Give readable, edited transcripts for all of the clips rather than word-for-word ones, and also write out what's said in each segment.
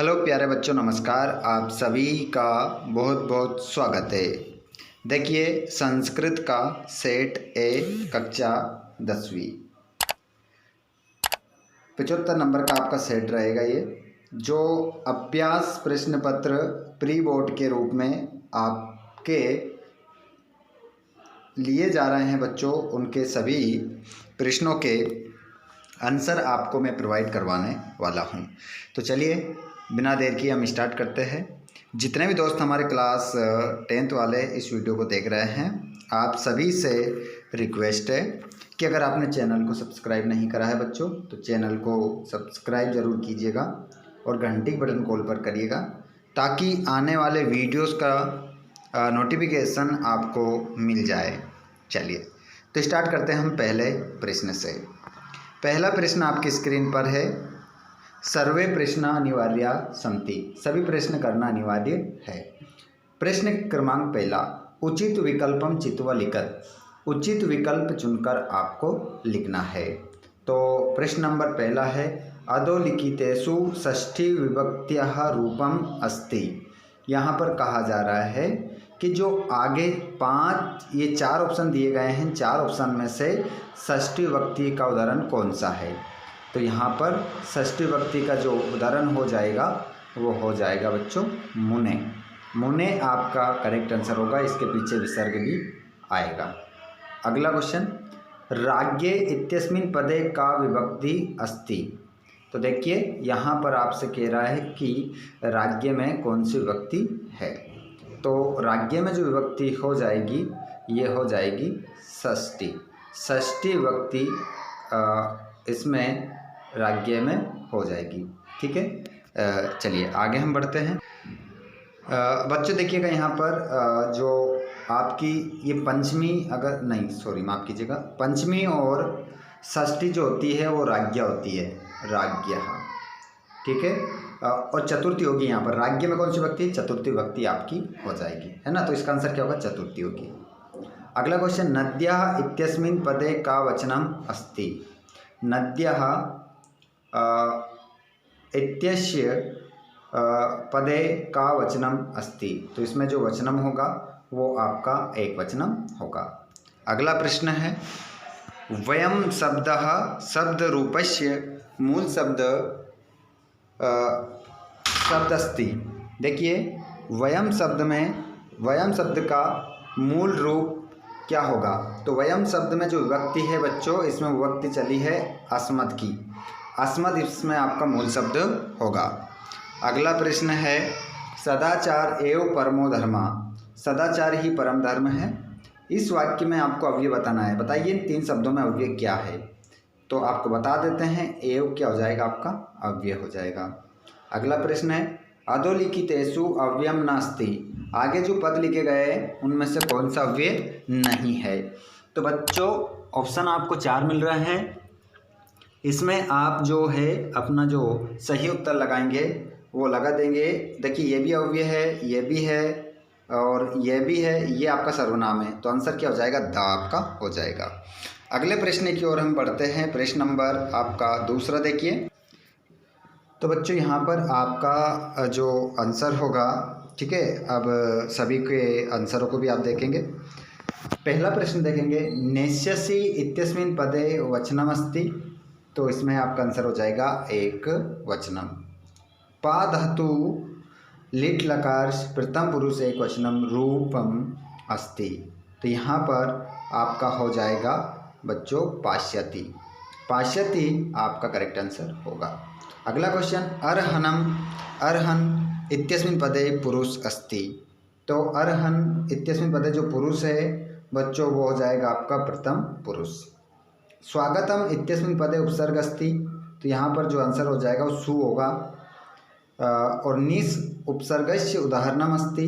Hello प्यारे बच्चों, नमस्कार। आप सभी का बहुत बहुत स्वागत है। देखिए, संस्कृत का सेट ए कक्षा 10वीं 75 नंबर का आपका सेट रहेगा। ये जो अभ्यास प्रश्न पत्र प्री बोर्ड के रूप में आपके लिए जा रहे हैं बच्चों, उनके सभी प्रश्नों के आंसर आपको मैं प्रोवाइड करवाने वाला हूं। तो चलिए बिना देर किए हम स्टार्ट करते हैं। जितने भी दोस्त हमारे क्लास 10th वाले इस वीडियो को देख रहे हैं, आप सभी से रिक्वेस्ट है कि अगर आपने चैनल को सब्सक्राइब नहीं करा है बच्चों, तो चैनल को सब्सक्राइब ज़रूर कीजिएगा और घंटी बटन कॉल पर करिएगा, ताकि आने वाले वीडियोस का नोटिफिकेशन आपको मिल जाए। चलिए तो स्टार्ट करते हैं हम पहले प्रश्न से। पहला प्रश्न आपकी स्क्रीन पर है। सर्वे प्रश्न अनिवार्य सन्ति, सभी प्रश्न करना अनिवार्य है। प्रश्न क्रमांक पहला, उचित विकल्पम चित्वा लिखत, उचित विकल्प चुनकर आपको लिखना है। तो प्रश्न नंबर पहला है, अधोलिखितेषु षष्ठी विभक्त्यः रूपम अस्ति। यहाँ पर कहा जा रहा है कि जो आगे ये चार ऑप्शन दिए गए हैं, चार ऑप्शन में से षष्ठी विभक्ति का उदाहरण कौन सा है। तो यहाँ पर षष्ठी विभक्ति का जो उदाहरण हो जाएगा वो हो जाएगा बच्चों मुने। मुने आपका करेक्ट आंसर होगा, इसके पीछे विसर्ग भी आएगा। अगला क्वेश्चन, राज्ञे इत्यस्मिन् पदे का विभक्ति अस्ति। तो देखिए यहाँ पर आपसे कह रहा है कि राज्ञे में कौन सी विभक्ति है। तो राज्ञे में जो विभक्ति हो जाएगी ये हो जाएगी षष्ठी। षष्ठी विभक्ति इसमें राज्ञे में हो जाएगी। ठीक है, चलिए आगे हम बढ़ते हैं। बच्चों देखिएगा यहाँ पर जो आपकी ये पंचमी, अगर नहीं सॉरी माफ़ कीजिएगा, पंचमी और षष्ठी जो होती है वो राज्ञा होती है, राज्ञा। ठीक है, और चतुर्थी होगी यहाँ पर। राज्ञे में कौन सी विभक्ति? चतुर्थी विभक्ति आपकी हो जाएगी, है ना। तो इसका आंसर क्या होगा? चतुर्थी होगी। अगला क्वेश्चन, नद्यः इत्यस्मिन् पदे का वचनम अस्ति। नद्यः इत्यस्य पदे का वचनम अस्ति। तो इसमें जो वचनम होगा वो आपका एक वचनम होगा। अगला प्रश्न है, वयम शब्दः शब्द रूपस्य मूल शब्द अस्ति। देखिए वयम शब्द में, वयम शब्द का मूल रूप क्या होगा। तो वयम शब्द में जो विभक्ति है बच्चों, इसमें विभक्ति चली है अस्मत् की। अस्मत् इसमें आपका मूल शब्द होगा। अगला प्रश्न है, सदाचार एवं परमो धर्मा। सदाचार ही परम धर्म है। इस वाक्य में आपको अव्यय बताना है। बताइए इन तीन शब्दों में अव्यय क्या है। तो आपको बता देते हैं, एवं क्या हो जाएगा आपका? अव्यय हो जाएगा। अगला प्रश्न है, अधोलिखितेषु अव्ययम नास्ति। आगे जो पद लिखे गए उनमें से कौन सा अव्यय नहीं है। तो बच्चों ऑप्शन आपको 4 मिल रहे हैं। इसमें आप जो है अपना जो सही उत्तर लगाएंगे वो लगा देंगे। देखिए ये भी अव्यय है, ये भी है और ये भी है, ये आपका सर्वनाम है। तो आंसर क्या हो जाएगा? द आपका हो जाएगा। अगले प्रश्न की ओर हम बढ़ते हैं। प्रश्न नंबर आपका दूसरा देखिए। तो बच्चों यहाँ पर आपका जो आंसर होगा, ठीक है, अब सभी के आंसरों को भी आप देखेंगे। पहला प्रश्न देखेंगे, नेष्यसि इत्यस्मिन् पदे वचनमस्ति। तो इसमें आपका आंसर हो जाएगा एक वचनम। पा धातु लिट लकार प्रथम पुरुष एक वचनम रूपम अस्ति। तो यहाँ पर आपका हो जाएगा बच्चों पाश्यति। पाश्यति आपका करेक्ट आंसर होगा। अगला क्वेश्चन, अर्हनम अर्हन इत्यस्मिन् पदे पुरुष अस्ति। तो अर्हन इत्यस्मिन् पदे जो पुरुष है बच्चों वो हो जाएगा आपका प्रथम पुरुष। स्वागतम इत्यस्मिन् पदे उपसर्ग अस्ति। तो यहाँ पर जो आंसर हो जाएगा वो सु होगा। और निस उपसर्गस्य उदाहरणम अस्ति।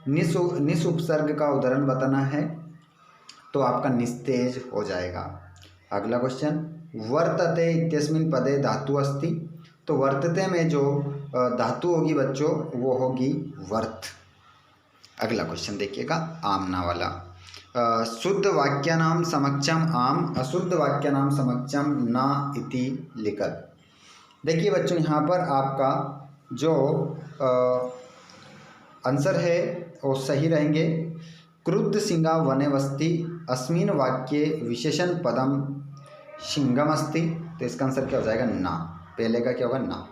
निस उपसर्ग का उदाहरण बताना है तो आपका निस्तेज हो जाएगा। अगला क्वेश्चन, वर्तते इत्यस्मिन् पदे धातु अस्ति। तो वर्तते में जो धातु होगी बच्चों वो होगी वर्त। अगला क्वेश्चन देखिएगा, आमना वाला। शुद्ध वाक्यानां समक्षम आम, अशुद्ध वाक्यानां समक्षम न इति लिखत। देखिए बच्चों यहाँ पर आपका जो आंसर है वो सही रहेंगे। क्रुद्ध सिंगा वने वस्ति अस्मिन वाक्ये विशेषण पदम सिंगम अस्ति, तो इसका आंसर क्या हो जाएगा? ना। पहले का क्या होगा? ना।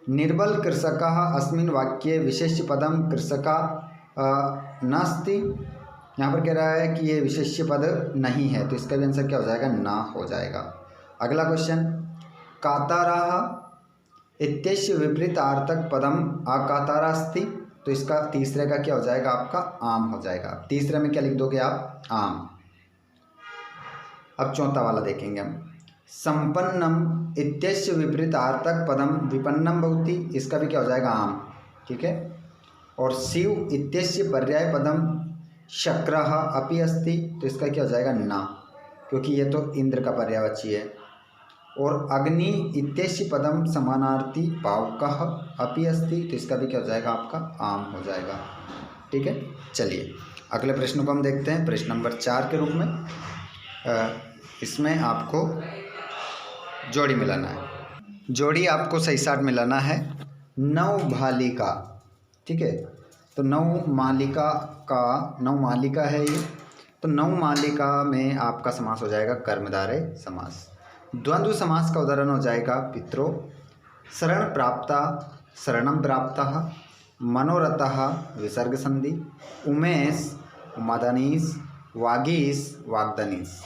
निर्बल कृषकः अस्मिन वाक्ये विशेष्य पदम कृषका नास्ति, यहाँ पर कह रहा है कि ये विशेष्य पद नहीं है, तो इसका भी आंसर क्या हो जाएगा? ना हो जाएगा। अगला क्वेश्चन, काताराः इत्यस्य विपरीतार्थक पदम अकातारास्ति, तो इसका तीसरे का क्या हो जाएगा? आपका आम हो जाएगा। तीसरे में क्या लिख दोगे आप? आम। अब चौथा वाला देखेंगे हम। संपन्नम इत्यस्य विपरीतार्थक पदम विपन्नम भवति, इसका भी क्या हो जाएगा? आम। ठीक है। और शिव इत्यस्य पर्याय पदम शक्रः अपि अस्ति, तो इसका क्या हो जाएगा? ना, क्योंकि ये तो इंद्र का पर्यायवाची है। और अग्नि इत्यस्य पदम समानार्थी पावकः अपि अस्ति, तो इसका भी क्या हो जाएगा? आपका आम हो जाएगा। ठीक है। चलिए अगले प्रश्न को हम देखते हैं, प्रश्न नंबर 4 के रूप में। इसमें आपको जोड़ी मिलाना है। जोड़ी आपको सही साथ मिलाना है। नवभालिका, ठीक है। तो नवमालिका है ये, तो नवमालिका में आपका समास हो जाएगा कर्मधारय समास। द्वंद्व समास का उदाहरण हो जाएगा पित्रो, शरण प्राप्ता शरणम प्राप्तः, मनोरथः विसर्ग संधि, उमेश मदनीश, वागीश वाग्दनीश।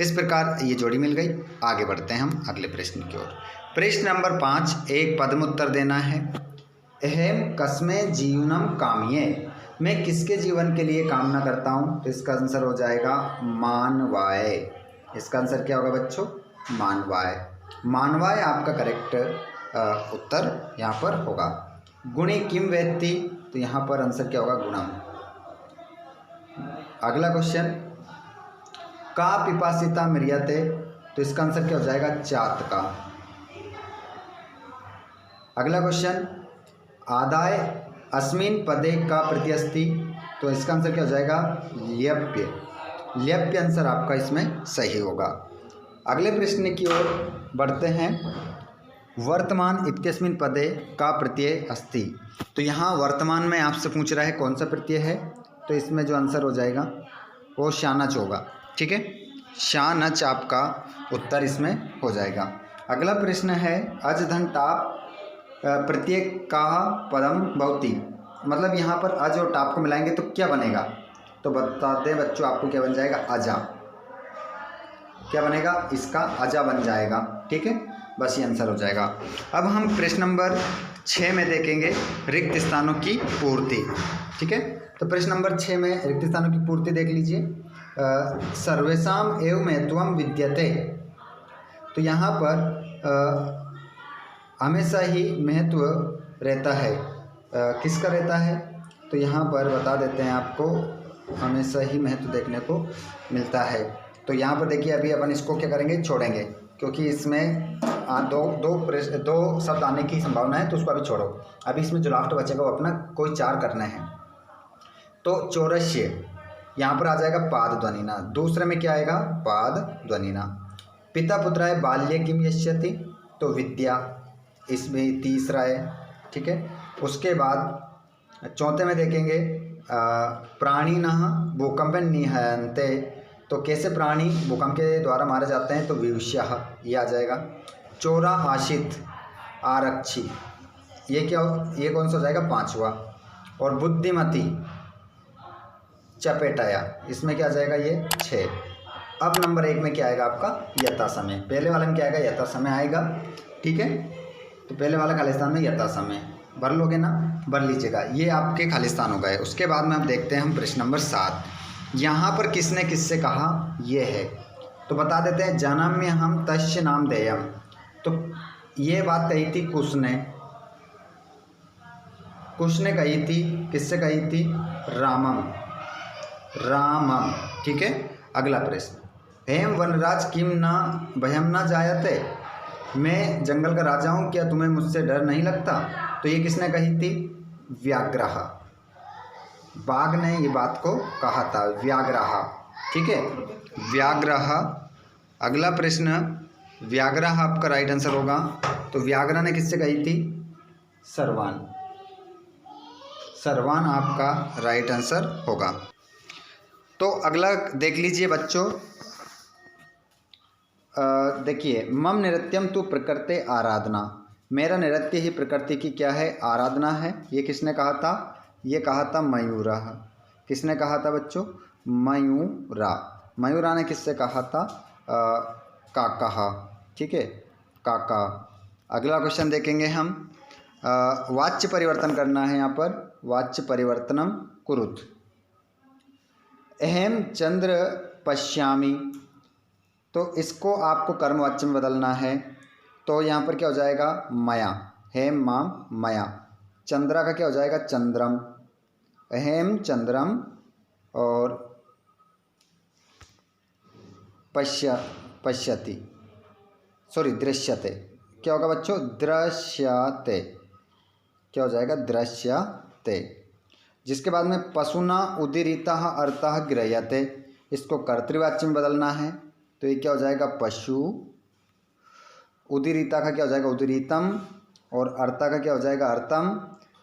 इस प्रकार ये जोड़ी मिल गई। आगे बढ़ते हैं हम अगले प्रश्न की ओर। प्रश्न नंबर 5, एक पद में उत्तर देना है। अहम कस्मे जीवनम काम्ये, मैं किसके जीवन के लिए कामना करता हूँ, तो इसका आंसर हो जाएगा मानवाय। इसका आंसर क्या होगा बच्चों? मानवाय। मानवाय आपका करेक्ट उत्तर यहाँ पर होगा। गुणे किम वेत्ति, तो यहाँ पर आंसर क्या होगा? गुणम। अगला क्वेश्चन, का पिपासिता म्रियते, तो इसका आंसर क्या हो जाएगा? चातका। अगला क्वेश्चन, आदाय अस्मिन पदे का प्रत्यस्ति, तो इसका आंसर क्या हो जाएगा? ल्यप्य। ल्यप्य आंसर आपका इसमें सही होगा। अगले प्रश्न की ओर बढ़ते हैं। वर्तमान इत्यस्मिन पदे का प्रत्यय अस्ति, तो यहाँ वर्तमान में आपसे पूछ रहा है कौन सा प्रत्यय है, तो इसमें जो आंसर हो जाएगा वो शानच होगा। ठीक है, शानच आपका उत्तर इसमें हो जाएगा। अगला प्रश्न है, अज धन टाप प्रत्यय का पदम भवति, मतलब यहाँ पर अज और टाप को मिलाएंगे तो क्या बनेगा, तो बताते हैं बच्चों आपको क्या बन जाएगा? अजा। क्या बनेगा? इसका अजा बन जाएगा। ठीक है, बस ये आंसर हो जाएगा। अब हम प्रश्न नंबर 6 में देखेंगे रिक्त स्थानों की पूर्ति। ठीक है, तो प्रश्न नंबर 6 में रिक्त स्थानों की पूर्ति देख लीजिए। सर्वेषाम एव महत्वम विद्यते, तो यहाँ पर हमेशा ही महत्व रहता है। किसका रहता है, तो यहाँ पर बता देते हैं आपको, हमेशा ही महत्व देखने को मिलता है। तो यहाँ पर देखिए, अभी अपन इसको क्या करेंगे? छोड़ेंगे, क्योंकि इसमें दो शब्द आने की संभावना है, तो उसको अभी छोड़ो। अभी इसमें जो लास्ट बचेगा वो अपना कोई 4 करना है। तो चौरस्य यहाँ पर आ जाएगा पाद ध्वनिना, दूसरे में क्या आएगा? पाद ध्वनिना। पिता पुत्राय बाल्ये किम यस्यति, तो विद्या, इसमें तीसरा है। ठीक है, उसके बाद चौथे में देखेंगे प्राणिनः भूकंपं निहयन्ते, तो कैसे प्राणी भूकंप के द्वारा मारे जाते हैं, तो विवश्यः, ये आ जाएगा। चोरा आशित आरक्षी, ये क्या ये कौन सा हो जाएगा? 5वां। और बुद्धिमती चपेटाया, इसमें क्या आ जाएगा? ये 6। अब नंबर 1 में क्या आएगा आपका? यथा समय। पहले वाले में क्या आएगा? यथा समय आएगा। ठीक है, तो पहले वाला खालिस्तान में यथा समय भर लोगे ना, भर लीजिएगा। ये आपके खालिस्तान हो गए। उसके बाद में आप देखते हैं हम प्रश्न नंबर 7। यहाँ पर किसने किससे कहा? ये है, तो बता देते हैं। जन्म्य हम तस्य नाम देयम, तो ये बात कही थी कुश ने कही थी। किससे कही थी? रामम। ठीक है, अगला प्रश्न, हेम वनराज किम ना भयम ना जायते, मैं जंगल का राजा हूँ, क्या तुम्हें मुझसे डर नहीं लगता, तो ये किसने कही थी? व्याघ्रः। बाघ ने ये बात को कहा था, व्याघ्रः। ठीक है, व्याघ्रः। अगला प्रश्न, व्याघ्रः आपका राइट आंसर होगा। तो व्याघ्र ने किससे कही थी? सर्वान। सर्वान आपका राइट आंसर होगा। तो अगला देख लीजिए बच्चों, देखिए, मम नृत्यम तु प्रकृते आराधना, मेरा नृत्य ही प्रकृति की क्या है, आराधना है। ये किसने कहा था, ये कहा था मयूरा। किसने कहा था बच्चों, मयूरा। मयूरा ने किससे कहा था, काका। ठीक है, काका। अगला क्वेश्चन देखेंगे हम, वाच्य परिवर्तन करना है यहाँ पर, वाच्य परिवर्तनम कुरुत। अहम चंद्र पश्यामी, तो इसको आपको कर्मवाच्य में बदलना है। तो यहाँ पर क्या हो जाएगा, मया। हेम माम मया। चंद्रा का क्या हो जाएगा, चंद्रम। अहम चंद्रम और पश्यति, सॉरी दृश्यते, क्या होगा बच्चों, दृश्यते। क्या हो जाएगा, दृश्यते। जिसके बाद में पशुना उदीरितः अर्थः गृह्यते, इसको कर्तृवाच्य में बदलना है। तो ये क्या हो जाएगा, पशु। उदीरिता का क्या हो जाएगा, उदीरितम, और अर्था का क्या हो जाएगा, अर्थम।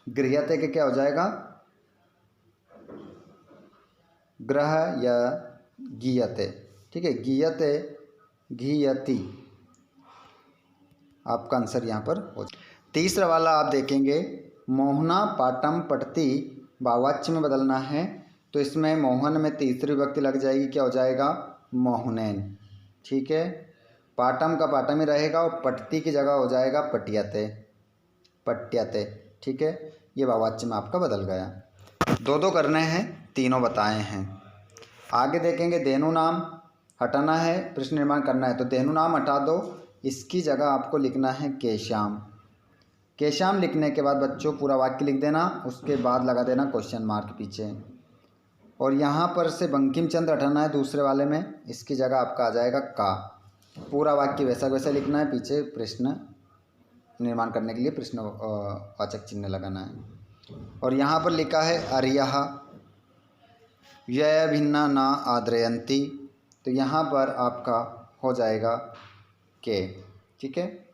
गृह्यते के क्या हो जाएगा, ग्रह या गीयते। ठीक है, गीयते, गीयति, आपका आंसर यहाँ पर हो। तीसरा वाला आप देखेंगे, मोहना पाटम पटती, भाववाच्य में बदलना है। तो इसमें मोहन में तीसरी विभक्ति लग जाएगी, क्या हो जाएगा, मोहनैन। ठीक है, पाटम का पाटम ही रहेगा और पटती की जगह हो जाएगा पटियते, पट्यते। ठीक है, ये भाववाच्य में आपका बदल गया। दो दो करने हैं, तीनों बताए हैं। आगे देखेंगे, धेनु नाम हटाना है, प्रश्न निर्माण करना है। तो धेनु नाम हटा दो, इसकी जगह आपको लिखना है केशाम। केशाम लिखने के बाद बच्चों पूरा वाक्य लिख देना, उसके बाद लगा देना क्वेश्चन मार्क पीछे। और यहाँ पर से बंकिम चंद्र हटाना है दूसरे वाले में, इसकी जगह आपका आ जाएगा का। पूरा वाक्य वैसा वैसा लिखना है, पीछे प्रश्न निर्माण करने के लिए प्रश्न वाचक चिन्ह लगाना है। और यहाँ पर लिखा है अर्यः व्यय भिन्ना ना आद्रयंती, तो यहाँ पर आपका हो जाएगा के। ठीक है,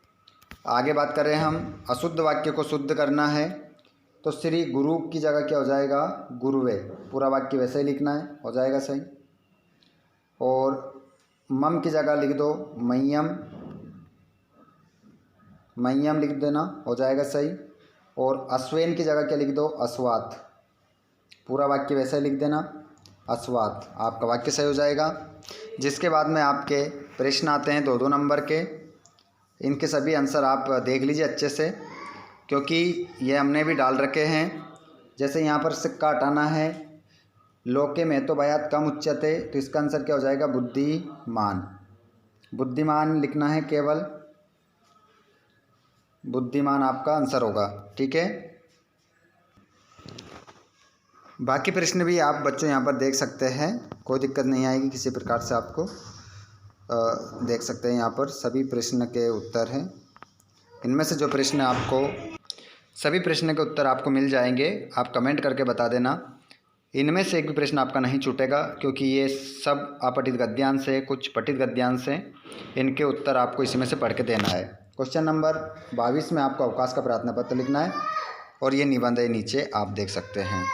आगे बात करें हम, अशुद्ध वाक्य को शुद्ध करना है। तो श्री गुरु की जगह क्या हो जाएगा, गुरुवे। पूरा वाक्य वैसे ही लिखना है, हो जाएगा सही। और मम की जगह लिख दो मय्यम, मय्यम लिख देना, हो जाएगा सही। और अश्वेन की जगह क्या लिख दो, अस्वात। पूरा वाक्य वैसे ही लिख देना, अस्वात, आपका वाक्य सही हो जाएगा। जिसके बाद में आपके प्रश्न आते हैं 2-2 नंबर के। इनके सभी आंसर आप देख लीजिए अच्छे से, क्योंकि ये हमने भी डाल रखे हैं। जैसे यहाँ पर सिक्का हटाना है, लोके में तो भयात कम उच्चते, तो इसका आंसर क्या हो जाएगा, बुद्धिमान। बुद्धिमान लिखना है केवल, बुद्धिमान आपका आंसर होगा। ठीक है, बाकी प्रश्न भी आप बच्चों यहाँ पर देख सकते हैं, कोई दिक्कत नहीं आएगी, किसी प्रकार से आपको देख सकते हैं। यहाँ पर सभी प्रश्न के उत्तर हैं। इनमें से जो प्रश्न आपको, सभी प्रश्न के उत्तर आपको मिल जाएंगे, आप कमेंट करके बता देना। इनमें से एक भी प्रश्न आपका नहीं छूटेगा, क्योंकि ये सब अपठित गद्यांश है, कुछ पठित गद्यांश हैं। इनके उत्तर आपको इसी में से पढ़ के देना है। क्वेश्चन नंबर 22 में आपको अवकाश का प्रार्थना पत्र लिखना है, और ये निबंध है, नीचे आप देख सकते हैं।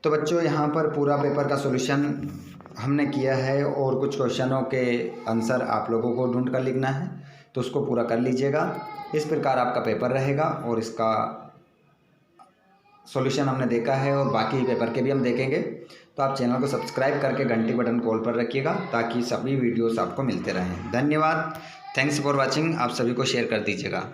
तो बच्चों, यहाँ पर पूरा पेपर का सॉल्यूशन हमने किया है, और कुछ क्वेश्चनों के आंसर आप लोगों को ढूंढ कर लिखना है, तो उसको पूरा कर लीजिएगा। इस प्रकार आपका पेपर रहेगा, और इसका सॉल्यूशन हमने देखा है, और बाकी पेपर के भी हम देखेंगे। तो आप चैनल को सब्सक्राइब करके घंटी बटन कॉल पर रखिएगा, ताकि सभी वीडियोस आपको मिलते रहें। धन्यवाद, थैंक्स फॉर वॉचिंग। आप सभी को शेयर कर दीजिएगा।